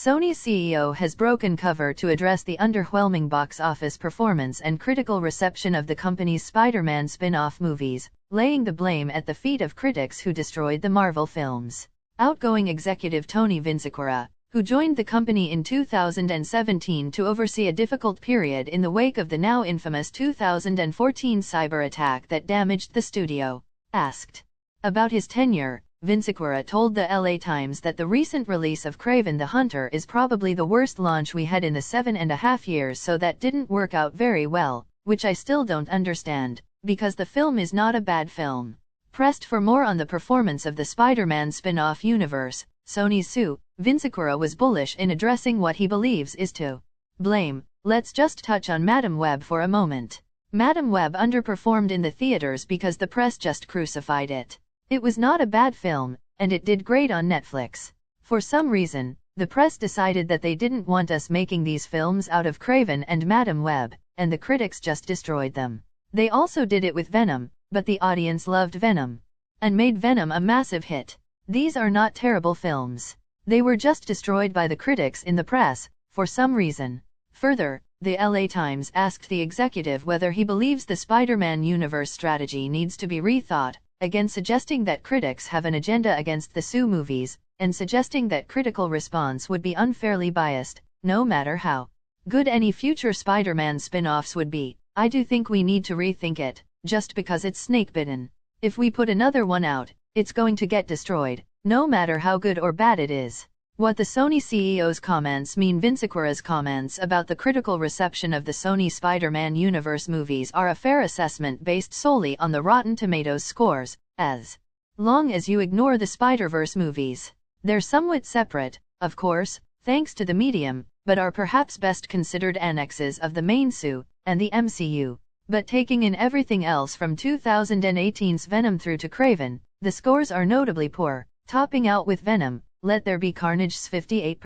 Sony CEO has broken cover to address the underwhelming box office performance and critical reception of the company's Spider-Man spin-off movies, laying the blame at the feet of critics who destroyed the Marvel films. Outgoing executive Tony Vinciquerra, who joined the company in 2017 to oversee a difficult period in the wake of the now infamous 2014 cyber attack that damaged the studio, asked about his tenure, Vinciquerra told the LA Times that the recent release of Kraven the Hunter is probably the worst launch we had in the 7.5 years, so that didn't work out very well, which I still don't understand, because the film is not a bad film. Pressed for more on the performance of the Spider-Man spin-off universe, Sony's Sue, Vinciquerra was bullish in addressing what he believes is to blame. Let's just touch on Madam Web for a moment. Madam Web underperformed in the theaters because the press just crucified it. It was not a bad film, and it did great on Netflix. For some reason, the press decided that they didn't want us making these films out of Kraven and Madam Web, and the critics just destroyed them. They also did it with Venom, but the audience loved Venom and made Venom a massive hit. These are not terrible films. They were just destroyed by the critics in the press, for some reason. Further, the LA Times asked the executive whether he believes the Spider-Man universe strategy needs to be rethought, again suggesting that critics have an agenda against the Sue movies, and suggesting that critical response would be unfairly biased, no matter how good any future Spider-Man spin-offs would be. I do think we need to rethink it, just because it's snake-bitten. If we put another one out, it's going to get destroyed, no matter how good or bad it is. What the Sony CEO's comments mean. Vinciquerra's comments about the critical reception of the Sony Spider-Man universe movies are a fair assessment based solely on the Rotten Tomatoes scores, as long as you ignore the Spider-Verse movies. They're somewhat separate, of course, thanks to the medium, but are perhaps best considered annexes of the main SU and the MCU. But taking in everything else from 2018's Venom through to Kraven, the scores are notably poor, topping out with Venom, Let There Be Carnage's 58%.